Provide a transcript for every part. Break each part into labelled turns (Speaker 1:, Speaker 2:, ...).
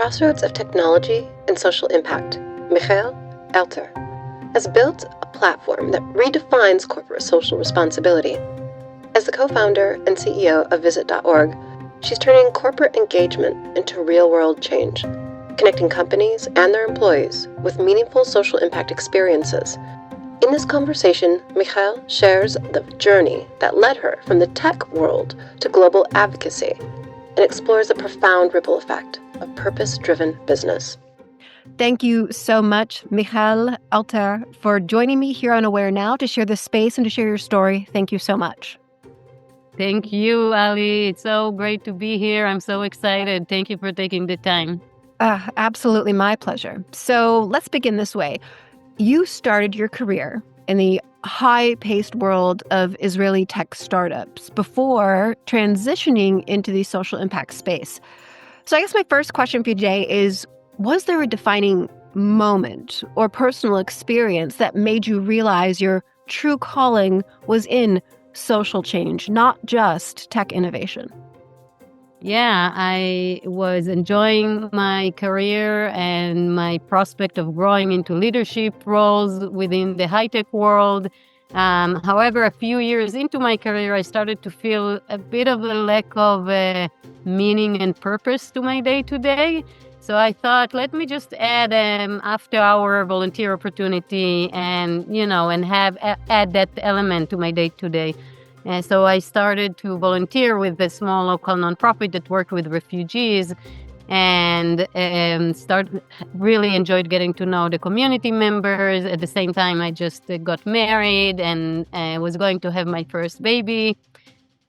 Speaker 1: crossroads of technology and social impact, Michal Alter has built a platform that redefines corporate social responsibility. As the co-founder and CEO of Visit.org, she's turning corporate engagement into real-world change, connecting companies and their employees with meaningful social impact experiences. In this conversation, Michal shares the journey that led her from the tech world to global advocacy and explores the profound ripple effect of purpose-driven business.
Speaker 2: Thank you so much, Michal Alter, for joining me here on AwareNow to share this space and to share your story. Thank you so much.
Speaker 3: Thank you, Ali. It's so great to be here. I'm so excited. Thank you for taking the time.
Speaker 2: Absolutely my pleasure. So let's begin this way. You started your career in the high-paced world of Israeli tech startups before transitioning into the social impact space. So I guess my first question for you today is, was there a defining moment or personal experience that made you realize your true calling was in social change, not just tech innovation?
Speaker 3: Yeah, I was enjoying my career and my prospect of growing into leadership roles within the high-tech world. However, a few years into my career, I started to feel a bit of a lack of meaning and purpose to my day-to-day. So I thought, let me just add after-hour volunteer opportunity and add that element to my day-to-day. And so I started to volunteer with a small local nonprofit that worked with refugees and really enjoyed getting to know the community members. At the same time, I just got married and was going to have my first baby.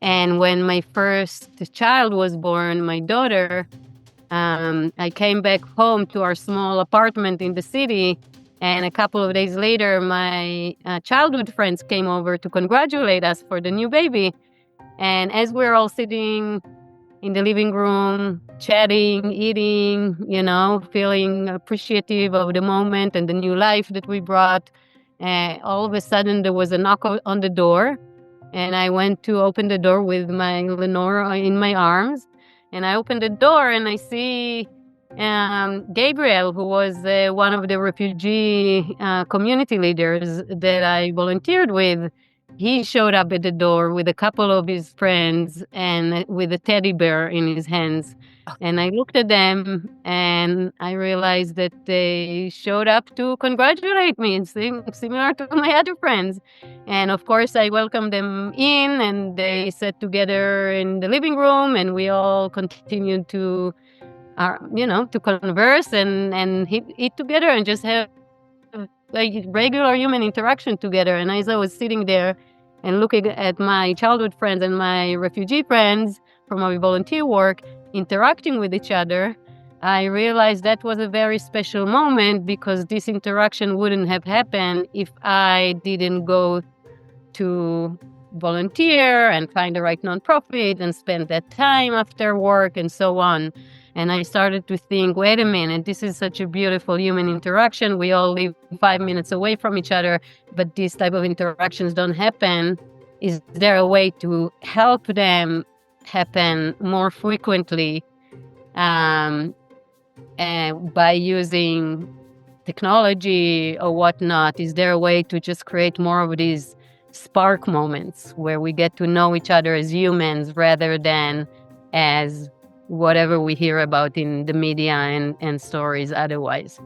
Speaker 3: And when my first child was born, my daughter, I came back home to our small apartment in the city. And a couple of days later, my childhood friends came over to congratulate us for the new baby. And as we're all sitting in the living room, chatting, eating, feeling appreciative of the moment and the new life that we brought, all of a sudden there was a knock on the door. And I went to open the door with my Lenore in my arms. And I opened the door and I see Gabriel, who was one of the refugee community leaders that I volunteered with. He showed up at the door with a couple of his friends and with a teddy bear in his hands. And I looked at them and I realized that they showed up to congratulate me, similar to my other friends. And of course, I welcomed them in and they sat together in the living room and we all continued to converse and eat together and just have like regular human interaction together. And as I was sitting there and looking at my childhood friends and my refugee friends from my volunteer work interacting with each other, I realized that was a very special moment because this interaction wouldn't have happened if I didn't go to volunteer and find the right nonprofit and spend that time after work and so on. And I started to think, wait a minute, this is such a beautiful human interaction. We all live 5 minutes away from each other, but these type of interactions don't happen. Is there a way to help them happen more frequently by using technology or whatnot? Is there a way to just create more of these spark moments where we get to know each other as humans rather than as whatever we hear about in the media and stories otherwise?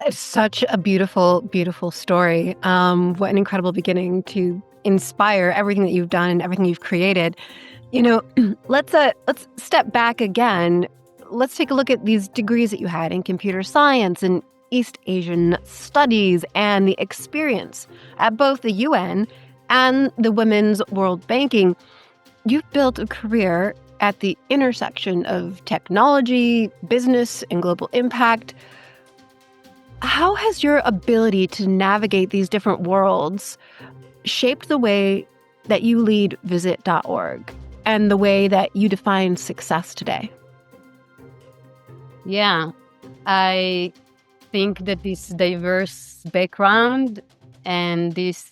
Speaker 2: It's such a beautiful, beautiful story. What an incredible beginning to inspire everything that you've done and everything you've created. Let's step back again. Let's take a look at these degrees that you had in computer science and East Asian studies and the experience at both the UN and the Women's World Banking. You've built a career at the intersection of technology, business, and global impact. How has your ability to navigate these different worlds shaped the way that you lead Visit.org and the way that you define success today?
Speaker 3: Yeah, I think that this diverse background and this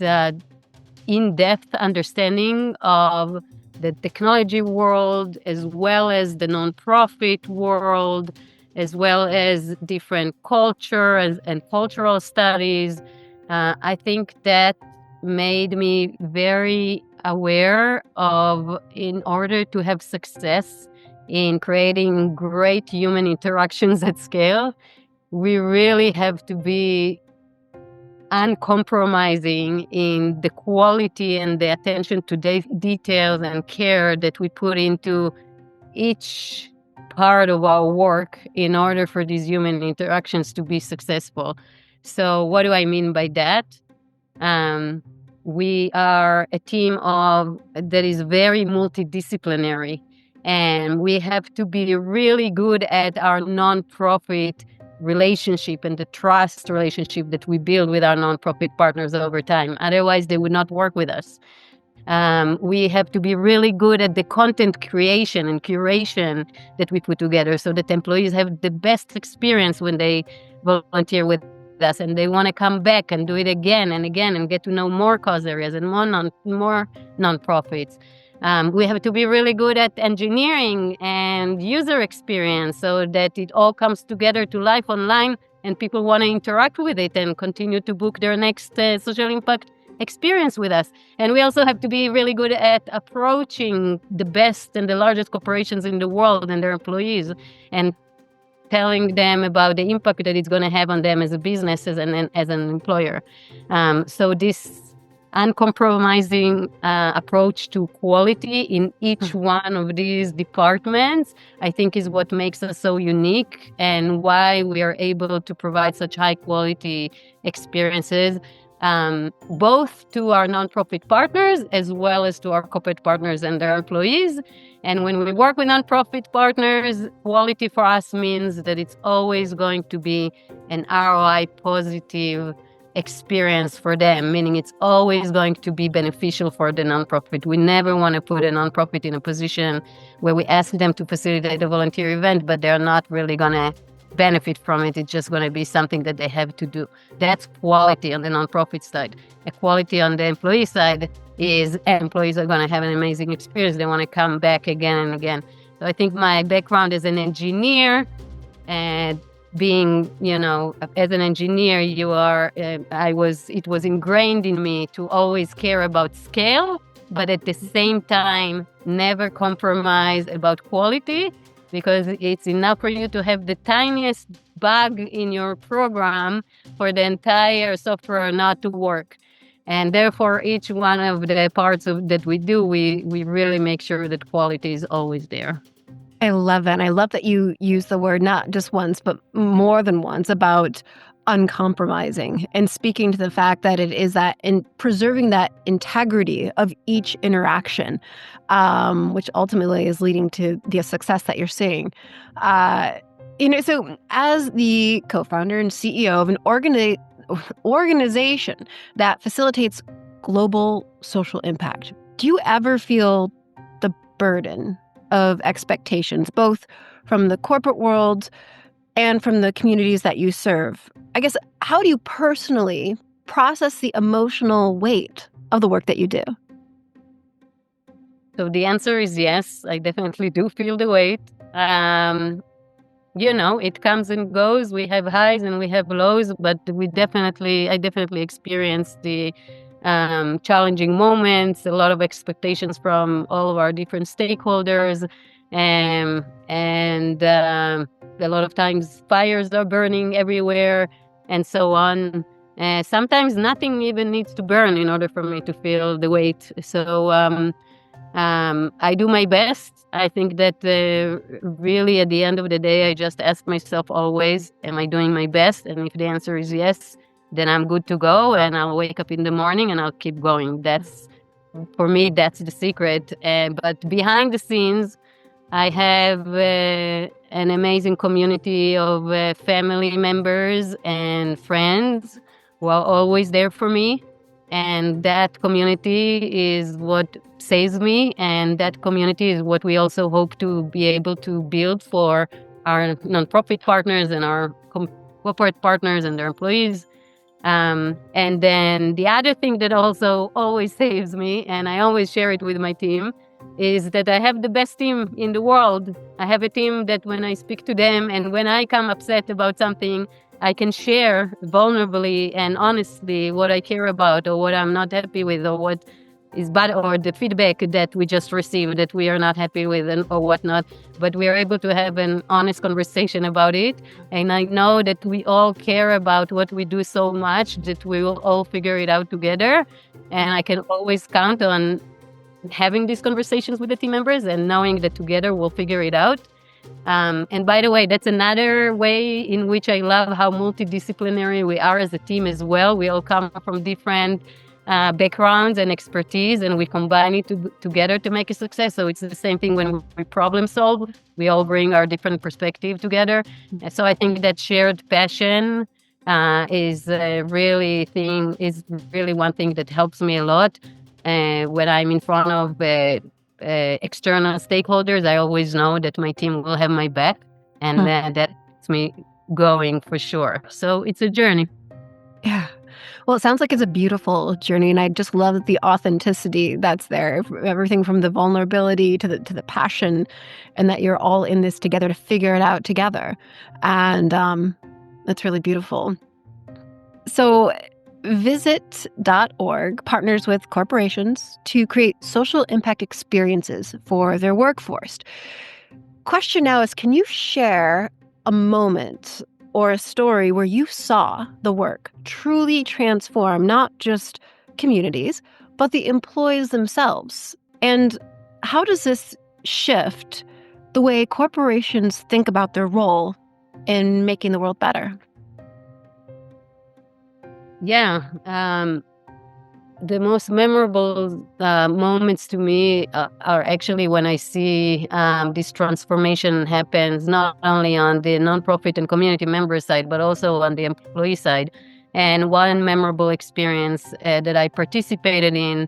Speaker 3: in-depth understanding of the technology world as well as the nonprofit world as well as different cultures and cultural studies. I think that made me very aware of, in order to have success in creating great human interactions at scale, we really have to be uncompromising in the quality and the attention to details and care that we put into each part of our work in order for these human interactions to be successful. So what do I mean by that? We are a team that is very multidisciplinary, and we have to be really good at our nonprofit relationship and the trust relationship that we build with our nonprofit partners over time. Otherwise, they would not work with us. We have to be really good at the content creation and curation that we put together so that employees have the best experience when they volunteer with us, and they want to come back and do it again and again and get to know more cause areas and more nonprofits. We have to be really good at engineering and user experience so that it all comes together to life online and people want to interact with it and continue to book their next social impact experience with us. And we also have to be really good at approaching the best and the largest corporations in the world and their employees and telling them about the impact that it's going to have on them as a business, as an employer. So this uncompromising approach to quality in each one of these departments, I think, is what makes us so unique and why we are able to provide such high quality experiences, both to our nonprofit partners as well as to our corporate partners and their employees. And when we work with nonprofit partners, quality for us means that it's always going to be an ROI positive experience for them, meaning it's always going to be beneficial for the nonprofit. We never want to put a nonprofit in a position where we ask them to facilitate a volunteer event, but they're not really going to benefit from it. It's just going to be something that they have to do. That's quality on the nonprofit side. Equality on the employee side is employees are going to have an amazing experience. They want to come back again and again. So I think my background as an engineer, and being, as an engineer, it was ingrained in me to always care about scale, but at the same time, never compromise about quality, because it's enough for you to have the tiniest bug in your program for the entire software not to work. And therefore, each one of the parts that we do, we really make sure that quality is always there.
Speaker 2: I love that. And I love that you use the word not just once, but more than once about uncompromising and speaking to the fact that it is that in preserving that integrity of each interaction, which ultimately is leading to the success that you're seeing. So as the co-founder and CEO of an organization that facilitates global social impact, do you ever feel the burden of expectations, both from the corporate world and from the communities that you serve? I guess, how do you personally process the emotional weight of the work that you do?
Speaker 3: So the answer is yes. I definitely do feel the weight. It comes and goes. We have highs and we have lows, but I definitely experience the challenging moments, a lot of expectations from all of our different stakeholders, and a lot of times fires are burning everywhere and so on. Sometimes nothing even needs to burn in order for me to feel the weight. So I do my best. I think that really at the end of the day, I just ask myself always, am I doing my best? And if the answer is yes, then I'm good to go, and I'll wake up in the morning and I'll keep going. For me, that's the secret. But behind the scenes, I have an amazing community of family members and friends who are always there for me. And that community is what saves me. And that community is what we also hope to be able to build for our nonprofit partners and our corporate partners and their employees. And then the other thing that also always saves me, and I always share it with my team, is that I have the best team in the world. I have a team that when I speak to them and when I come upset about something, I can share vulnerably and honestly what I care about or what I'm not happy with or what is bad or the feedback that we just received that we are not happy with or whatnot. But we are able to have an honest conversation about it. And I know that we all care about what we do so much that we will all figure it out together. And I can always count on having these conversations with the team members and knowing that together we'll figure it out. And by the way, that's another way in which I love how multidisciplinary we are as a team as well. We all come from different backgrounds and expertise, and we combine it together to make a success. So it's the same thing when we problem solve. We all bring our different perspective together. So I think that shared passion is really one thing that helps me a lot. When I'm in front of external stakeholders, I always know that my team will have my back, and that gets me going for sure. So it's a journey.
Speaker 2: Yeah. Well, it sounds like it's a beautiful journey, and I just love the authenticity that's there. Everything from the vulnerability to the passion, and that you're all in this together to figure it out together. And that's really beautiful. So Visit.org partners with corporations to create social impact experiences for their workforce. Question now is, can you share a moment or a story where you saw the work truly transform not just communities, but the employees themselves? And how does this shift the way corporations think about their role in making the world better?
Speaker 3: Yeah. The most memorable moments to me are actually when I see this transformation happens not only on the nonprofit and community member side, but also on the employee side. And one memorable experience that I participated in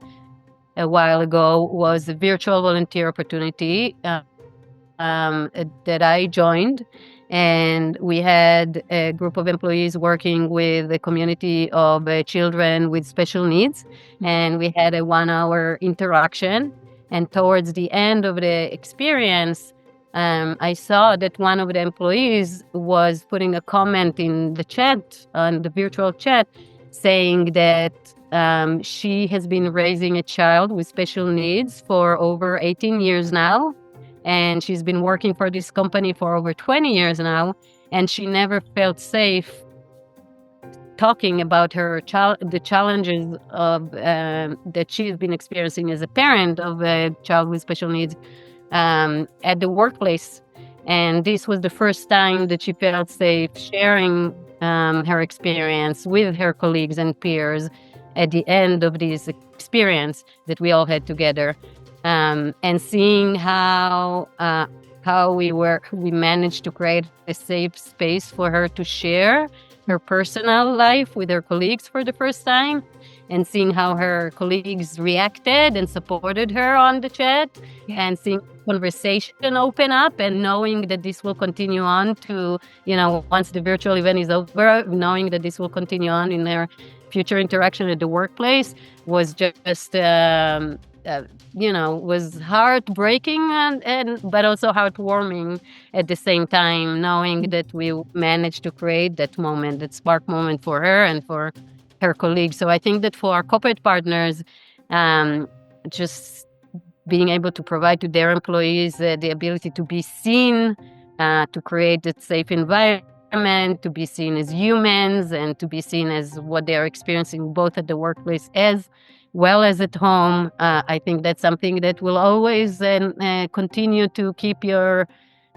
Speaker 3: a while ago was a virtual volunteer opportunity that I joined. And we had a group of employees working with a community of children with special needs. And we had a 1-hour interaction. And towards the end of the experience, I saw that one of the employees was putting a comment in the chat, on the virtual chat, saying that she has been raising a child with special needs for over 18 years now. And she's been working for this company for over 20 years now, and she never felt safe talking about the challenges of that she's been experiencing as a parent of a child with special needs at the workplace. And this was the first time that she felt safe sharing her experience with her colleagues and peers at the end of this experience that we all had together. And seeing how we managed to create a safe space for her to share her personal life with her colleagues for the first time, and seeing how her colleagues reacted and supported her on the chat, and seeing conversation open up, and knowing that this will continue on to, once the virtual event is over, knowing that this will continue on in their future interaction at the workplace was just was heartbreaking and but also heartwarming at the same time, knowing that we managed to create that moment, that spark moment for her and for her colleagues. So I think that for our corporate partners, just being able to provide to their employees the ability to be seen, to create that safe environment, to be seen as humans and to be seen as what they are experiencing both at the workplace as well as at home. I think that's something that will always continue to keep their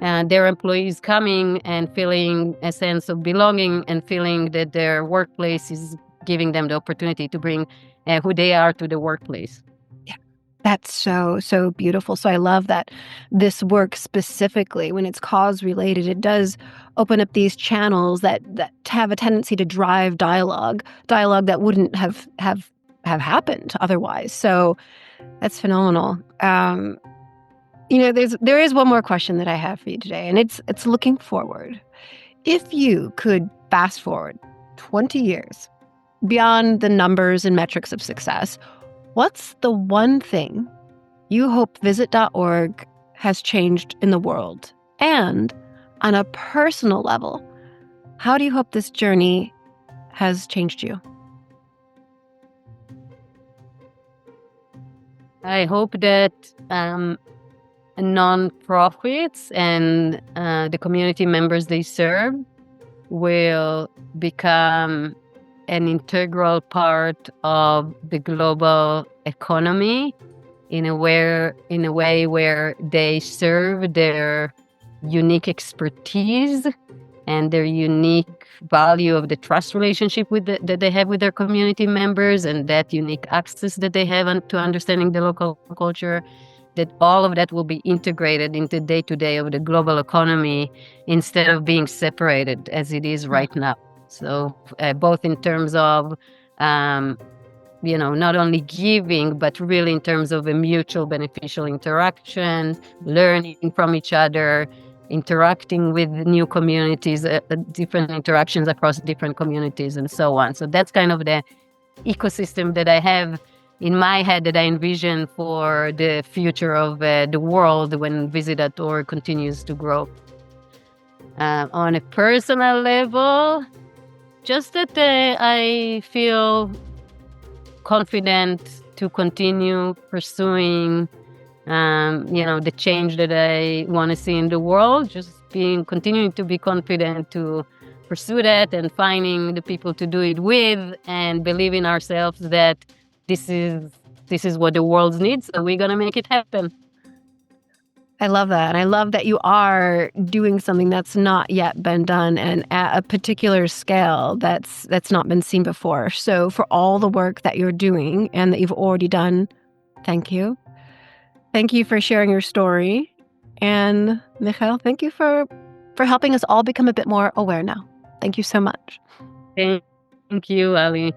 Speaker 3: employees coming and feeling a sense of belonging and feeling that their workplace is giving them the opportunity to bring who they are to the workplace.
Speaker 2: Yeah, that's so beautiful. So I love that this work specifically, when it's cause related, it does open up these channels that have a tendency to drive dialogue that wouldn't have happened otherwise. So that's phenomenal. There is one more question that I have for you today, and it's looking forward. If you could fast forward 20 years beyond the numbers and metrics of success, what's the one thing you hope visit.org has changed in the world. And on a personal level, how do you hope this journey has changed you?
Speaker 3: I hope that nonprofits and the community members they serve will become an integral part of the global economy in a way where they serve their unique expertise and their unique value of the trust relationship that they have with their community members, and that unique access that they have to understanding the local culture, that all of that will be integrated into day-to-day of the global economy instead of being separated as it is right now. So both in terms of not only giving, but really in terms of a mutual beneficial interaction, learning from each other, interacting with new communities, different interactions across different communities, and so on. So that's kind of the ecosystem that I have in my head that I envision for the future of the world when Visit.org continues to grow. On a personal level, just that I feel confident to continue pursuing the change that I want to see in the world, just continuing to be confident to pursue that and finding the people to do it with, and believe in ourselves that this is what the world needs, and we're going to make it happen.
Speaker 2: I love that. And I love that you are doing something that's not yet been done and at a particular scale that's not been seen before. So for all the work that you're doing and that you've already done, thank you. Thank you for sharing your story. And Michal, thank you for helping us all become a bit more aware now. Thank you so much.
Speaker 3: Thank you, Ali.